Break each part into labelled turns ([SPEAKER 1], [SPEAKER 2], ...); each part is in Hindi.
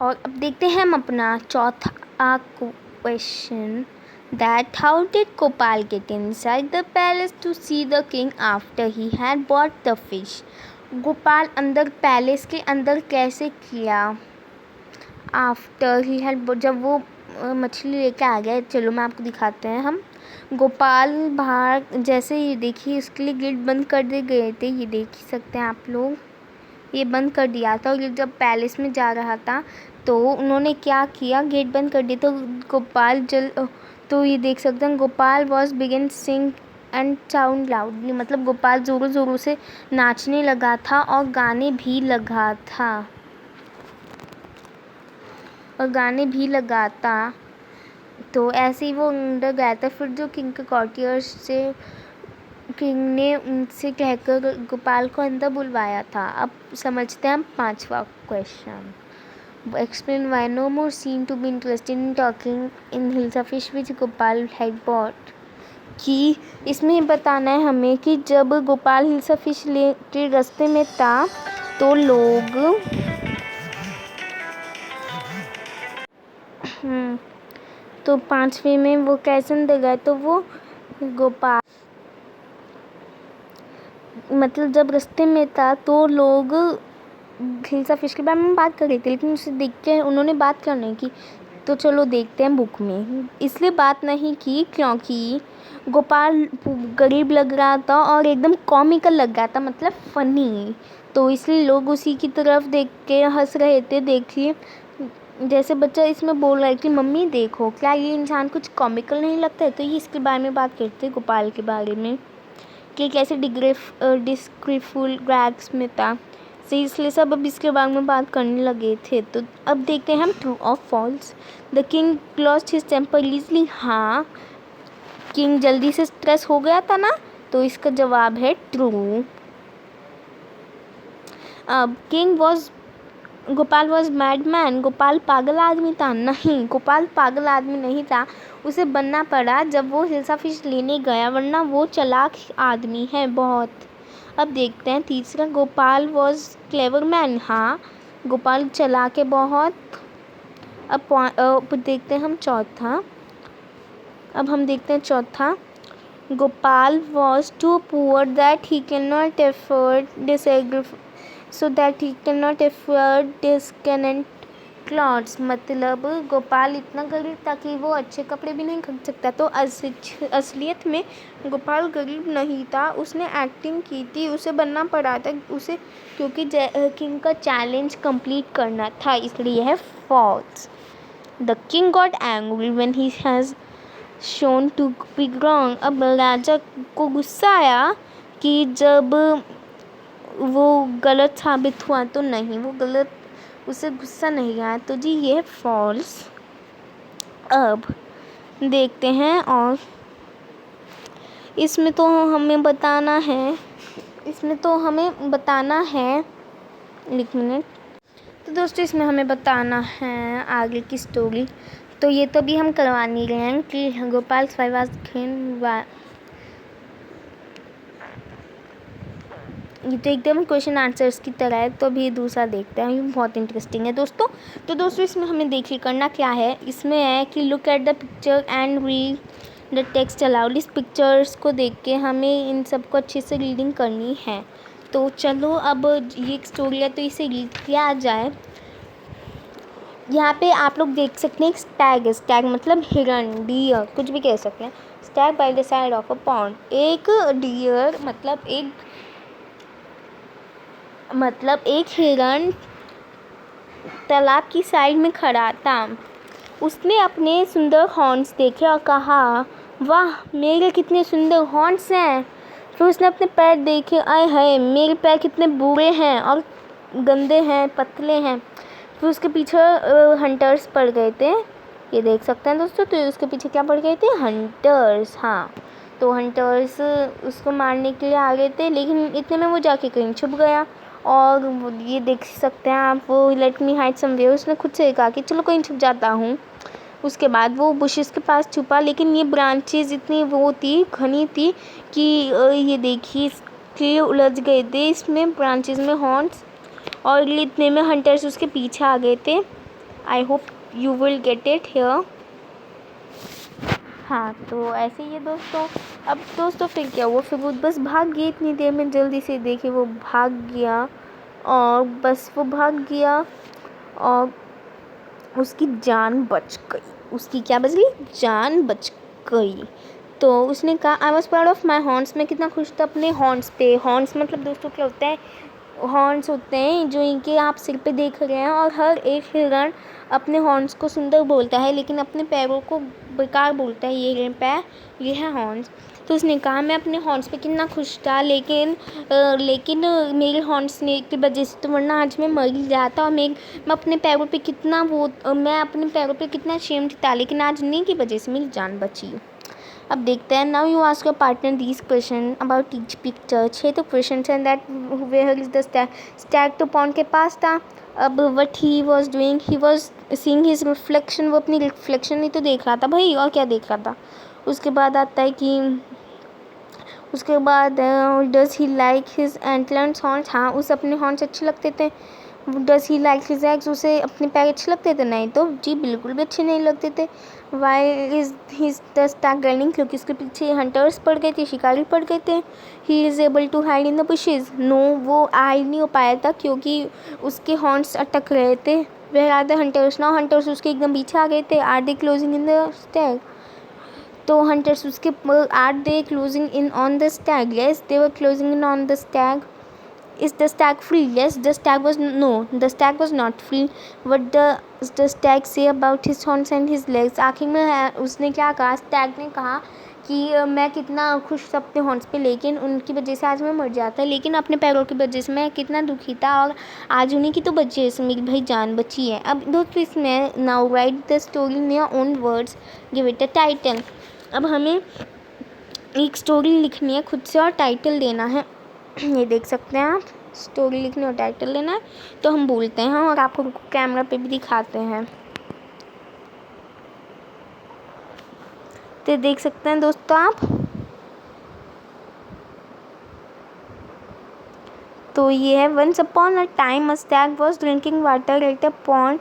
[SPEAKER 1] और अब देखते हैं हम अपना चौथा question, that how did Gopal get inside the palace to see the king after he had bought the fish? Gopal अंदर पैलेस के अंदर कैसे किया आफ्टर ही हैड, जब वो मछली लेके आ गया। चलो मैं आपको दिखाते हैं हम। गोपाल बाहर, जैसे ये देखिए इसके लिए गेट बंद कर दिए गए थे, ये देख ही सकते हैं आप लोग, ये बंद कर दिया था। और ये जब पैलेस में जा रहा था तो उन्होंने क्या किया, गेट बंद कर दिया। तो गोपाल तो ये देख सकते हैं Gopal was begin sing and sound loudly, मतलब गोपाल ज़ोरों ज़ोरों से नाचने लगा था और गाने भी लगा था। तो ऐसे ही वो अंदर गया था। फिर जो किंग के कॉर्टियर्स से किंग ने उनसे कहकर गोपाल को अंदर बुलवाया था। अब समझते हैं हम पांचवा question, explain why no more seen to be interested in talking in hills of fish which Gopal had bought. कि इसमें बताना है हमें कि जब गोपाल हिल्स ऑफ फिश के रास्ते में था तो लोग तो पांचवे में वो कैसे अंदर गए, तो वो गोपाल मतलब जब रास्ते में था तो लोग हिल्स ऑफ फिश के बारे में बात कर रहे थे, लेकिन उसे देख के उन्होंने बात करने की। तो चलो देखते हैं बुक में। इसलिए बात नहीं की क्योंकि गोपाल गरीब लग रहा था और एकदम कॉमिकल लग रहा था, मतलब फ़नी। तो इसलिए लोग उसी की तरफ देख के हंस रहे थे। देखिए जैसे बच्चा इसमें बोल रहा है कि मम्मी देखो क्या ये इंसान कुछ कॉमिकल नहीं लगता है, तो ये इसके बारे में बात करते हैं, गोपाल के बारे में कि कैसे डिस्क्रिफुल रैग्स में था। सही, इसलिए सब अब इसके बारे में बात करने लगे थे। तो अब देखते हैं हम ट्रू और false. The king lost his temper easily. हाँ, किंग जल्दी से स्ट्रेस हो गया था ना, तो इसका जवाब है ट्रू। अब Gopal was mad man. Gopal पागल आदमी था? नहीं, गोपाल पागल आदमी नहीं था, उसे बनना पड़ा जब वो हिल्स ऑफ फिश लेने गया, वरना वो चालाक आदमी है बहुत। अब देखते हैं तीसरा, गोपाल वॉज क्लेवर मैन। हाँ, गोपाल चालाक है बहुत। अब देखते हैं हम चौथा। Gopal was too poor that he can not afford decent clothes. मतलब गोपाल इतना गरीब था कि वो अच्छे कपड़े भी नहीं खरीद सकता। तो असलियत में गोपाल गरीब नहीं था, उसने एक्टिंग की थी, उसे बनना पड़ा था उसे, क्योंकि किंग का चैलेंज कंप्लीट करना था, इसलिए है false. The king got angry when he has shown to be wrong. अब राजा को गुस्सा आया कि जब वो गलत साबित हुआ। तो नहीं, उसे गुस्सा नहीं आया। तो जी ये है फॉल्स। अब देखते हैं, और इसमें तो हमें बताना है एक मिनट। तो दोस्तों इसमें हमें बताना है आगे की स्टोरी। तो ये तो भी हम करवा नहीं रहे हैं कि गोपाल ये तो एकदम क्वेश्चन आंसर्स की तरह है। तो अभी दूसरा देखते हैं, ये बहुत इंटरेस्टिंग है दोस्तों। तो दोस्तों इसमें हमें देखिए करना क्या है, इसमें है कि look at the picture and read the text allowed. इस पिक्चर्स को देख के हमें इन सबको अच्छे से रीडिंग करनी है। तो चलो अब ये एक स्टोरी है तो इसे रीड किया जाए। यहाँ पे आप लोग देख सकते हैं स्टैग है। स्टैग मतलब हिरन, डियर, कुछ भी कह सकते हैं। Stag by the side of a pond. एक डियर मतलब एक हिरन तालाब की साइड में खड़ा था। उसने अपने सुंदर हॉर्न्स देखे और कहा, वाह मेरे कितने सुंदर हॉर्न्स हैं। फिर उसने अपने पैर देखे, आए हाय मेरे पैर कितने बुरे हैं और गंदे हैं, पतले हैं। फिर उसके पीछे हंटर्स पड़ गए थे, ये देख सकते हैं दोस्तों। तो उसके पीछे क्या पड़ गए थे? हंटर्स। हाँ, तो हंटर्स उसको मारने के लिए आ गए थे, लेकिन इतने में वो जाके कहीं छुप गया। और ये देख सकते हैं आप, वो लेट मी हाइड समवेयर, उसने खुद से कहा कि चलो कहीं छुप जाता हूँ। उसके बाद वो बुशेस के पास छुपा, लेकिन ये ब्रांचेस इतनी घनी थी कि ये देखिए इसके उलझ गए थे इसमें ब्रांचेस में हॉर्न्स, और इतने में हंटर्स उसके पीछे आ गए थे। I hope you will get it here. हाँ, तो ऐसे ही है दोस्तों। अब दोस्तों फिर क्या हुआ, फिर वो बस भाग गई, इतनी देर में जल्दी से देखे वो भाग गया, और बस वो भाग गया और उसकी जान बच गई। उसकी क्या बच गई, जान बच गई। तो उसने कहा I was proud of my horns, मैं कितना खुश था अपने हॉर्न्स पे। हॉर्न्स मतलब दोस्तों क्या होता है, हॉर्न्स होते हैं जो इनके आप सिर पे देख रहे हैं, और हर एक हिरण अपने हॉर्न्स को सुंदर बोलता है लेकिन अपने पैरों को बेकार बोलता है। ये पैर, ये है हॉर्न्स। तो उसने कहा मैं अपने हॉर्न्स पे कितना खुश था, लेकिन मेरे हॉर्न्स ने की वजह से तो वरना आज मैं मर ही जाता, और मैं अपने पैरों पे कितना मैं अपने पैरों पे कितना शेम्ड था, लेकिन आज नहीं की वजह से मेरी जान बची। अब देखते हैं। Now you ask your partner this question about each picture. 6 तो क्वेश्चन हैं that where is the stag तो पॉन्ड के पास था। अब what he was doing, he was seeing his reflection, वो अपनी रिफ्लेक्शन ही तो देख रहा था भाई, और क्या देख रहा था। उसके बाद आता है कि उसके बाद does he like his antlers horns, हाँ उसे अपने हॉर्न्स अच्छे लगते थे। Does he like his eggs, उसे अपने पैर अच्छे लगते थे, नहीं तो जी बिल्कुल भी अच्छे नहीं लगते थे। Why is his the stag running, क्योंकि उसके पीछे हंटर्स पड़ गए थे, शिकारी पड़ गए थे। He is able to hide in the bushes, no वो हाइड नहीं हो पाया था क्योंकि उसके हॉर्न्स अटक रहे थे। Where are the hunters now, hunters उसके एकदम पीछे आ गए थे। Are they closing in the stag, तो हंटर्स उसके are they closing in on the stag, yes they were closing in on the stag. Is the stag free? Yes, the stag was no, the stag was not free. What does the stag say about his horns and his legs? आखिर में उसने क्या कहा, स्टैग ने कहा कि मैं कितना खुश था अपने हॉर्न्स पे, लेकिन उनकी वजह से आज मैं मर जाता, लेकिन अपने पैरों की वजह से मैं कितना दुखी था, और आज उन्हीं की तो वजह से मेरी भाई जान बची है। अब दोस्तों इसमें now right the story in your own words, give it a title. अब हमें एक स्टोरी लिखनी है खुद से और टाइटल देना है। ये देख सकते हैं आप, स्टोरी लिखनी और टाइटल लेना है, तो हम बोलते हैं और आपको कैमरा पे भी दिखाते हैं। तो देख सकते हैं दोस्तों आप, तो ये है once upon a time a stag was drinking water at a pond,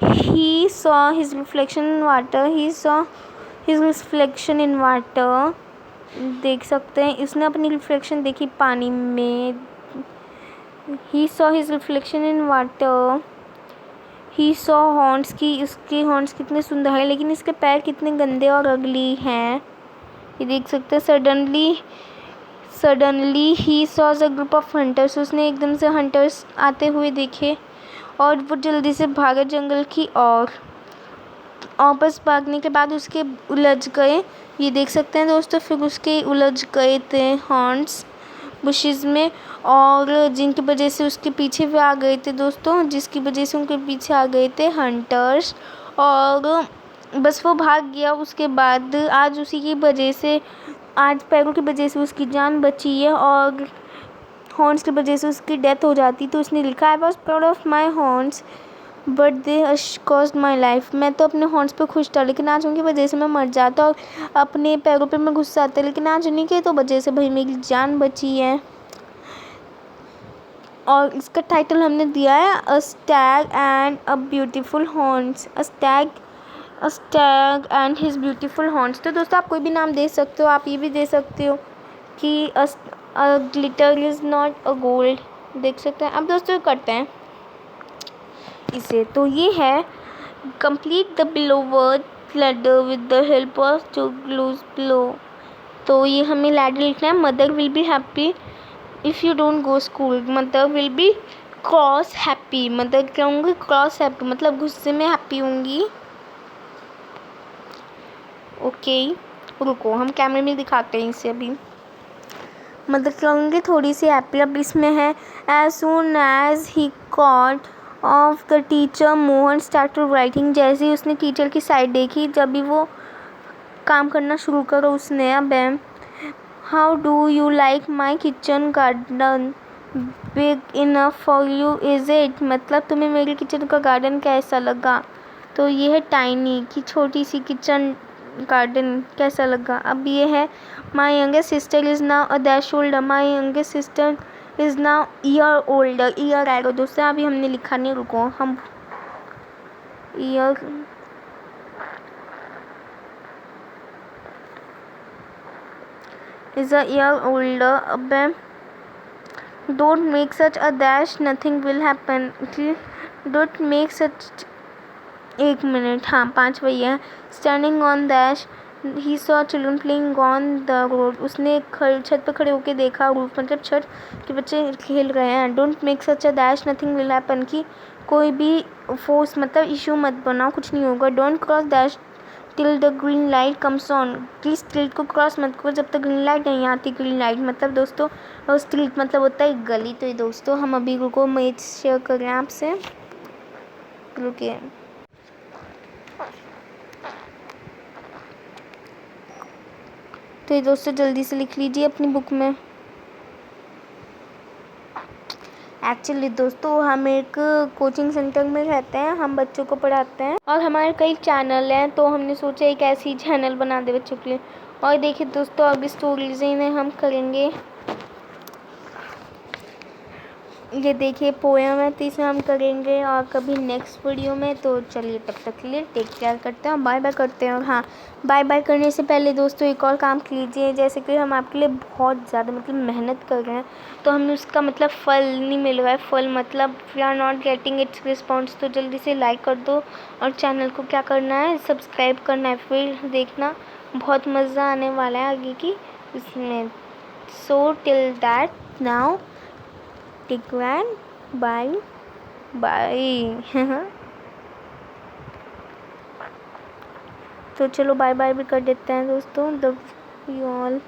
[SPEAKER 1] he saw his reflection in water, he saw his reflection in water. देख सकते हैं इसने अपनी रिफ्लेक्शन देखी पानी में। He saw his reflection in water, he saw horns की, इसके हॉर्न्स कितने सुंदर हैं लेकिन इसके पैर कितने गंदे और अगली हैं। ये देख सकते हैं। सडनली ही saw a group of hunters, उसने एकदम से हंटर्स आते हुए देखे और वो जल्दी से भागे जंगल की ओर, और बस भागने के बाद उसके उलझ गए। ये देख सकते हैं दोस्तों, फिर उसके उलझ गए थे हॉर्न्स बुशेस में, और जिनकी वजह से उसके पीछे भी आ गए थे दोस्तों, जिसकी वजह से उनके पीछे आ गए थे हंटर्स, और बस वो भाग गया। उसके बाद आज उसी की वजह से, आज पैरों की वजह से उसकी जान बची है, और हॉर्न्स की वजह से उसकी डेथ हो जाती। तो उसने लिखा I was proud of my horns but they cost my life, मैं तो अपने हॉर्न्स पे खुश था लेकिन आज उनकी वजह से मैं मर जाता, और अपने पैरों पे मैं गुस्सा आता, लेकिन आज उन्हीं के तो वजह से भाई मेरी जान बची है। और इसका टाइटल हमने दिया है a stag and a beautiful horns, a stag and his beautiful horns. तो दोस्तों आप कोई भी नाम दे सकते हो, आप ये भी दे सकते हो कि a glitter is not a gold, देख सकते हैं। अब दोस्तों करते हैं इसे, तो ये है complete the below word ladder with the help of जो ग्लूज बिलो। तो ये हमें लैडर लिखना है। Mother will be happy if you don't go school, mother will be cross happy, mother क्या होंगी, क्रॉस हैप्पी मतलब गुस्से में हैप्पी होंगी। ओके रुको हम कैमरे में दिखाते हैं इसे अभी। मदर क्या होंगी, थोड़ी सी हैप्पी। अब इसमें है as soon as he caught of the teacher Mohan started writing, जैसे ही उसने टीचर की साइड देखी जब भी वो काम करना शुरू करो उसने। अब how do you like my kitchen garden big enough for you is it, मतलब तुम्हें मेरे किचन का गार्डन कैसा लगा। तो ये है टाइनी की छोटी सी किचन गार्डन कैसा लगा। अब ये है my youngest sister is now a dash older, my youngest sister is now year older, year आएगा दोस्तों, अभी हमने लिखा नहीं, रुको हम year is a year older. अबे don't make such a dash, nothing will happen. Don't make such. एक मिनट, हाँ 5 वही है. Standing on dash he saw children playing on the road. उसने छत पर खड़े होकर देखा, रूफ मतलब छत के बच्चे खेल रहे हैं. Don't make such a dash, nothing will happen. कि कोई भी फोर्स मतलब इशू मत बनाओ, कुछ नहीं होगा. Don't cross dash till the green light comes on. Please street को क्रॉस मत करो जब तक ग्रीन लाइट नहीं आती. ग्रीन लाइट मतलब दोस्तों, और स्ट्रीट मतलब होता है गली. तो ये दोस्तों हम अभी रुको मैच शेयर कर रहे हैं आपसे, रुकिए. तो ये दोस्तों जल्दी से लिख लीजिए अपनी बुक में. एक्चुअली दोस्तों हम एक कोचिंग सेंटर में रहते हैं, हम बच्चों को पढ़ाते हैं और हमारे कई चैनल हैं. तो हमने सोचा एक ऐसी चैनल बना दे बच्चों के लिए. और देखिए दोस्तों अभी स्टोरीज इन्हें हम करेंगे. ये देखिए पोएम है, तो इसे हम करेंगे और कभी नेक्स्ट वीडियो में. तो चलिए तब तक के लिए टेक केयर करते हैं और बाय बाय करते हैं. और हाँ, बाय बाय करने से पहले दोस्तों एक और काम कीजिए. जैसे कि हम आपके लिए बहुत ज़्यादा मतलब मेहनत कर रहे हैं, तो हमें उसका मतलब फल नहीं मिल रहा है. फल मतलब we are not getting its response. तो जल्दी से लाइक कर दो और चैनल को क्या करना है, सब्सक्राइब करना है. फिर देखना बहुत मज़ा आने वाला है आगे की इसमें. So till that now take care, bye bye. तो चलो बाय बाय भी कर देते हैं दोस्तों. Love you all.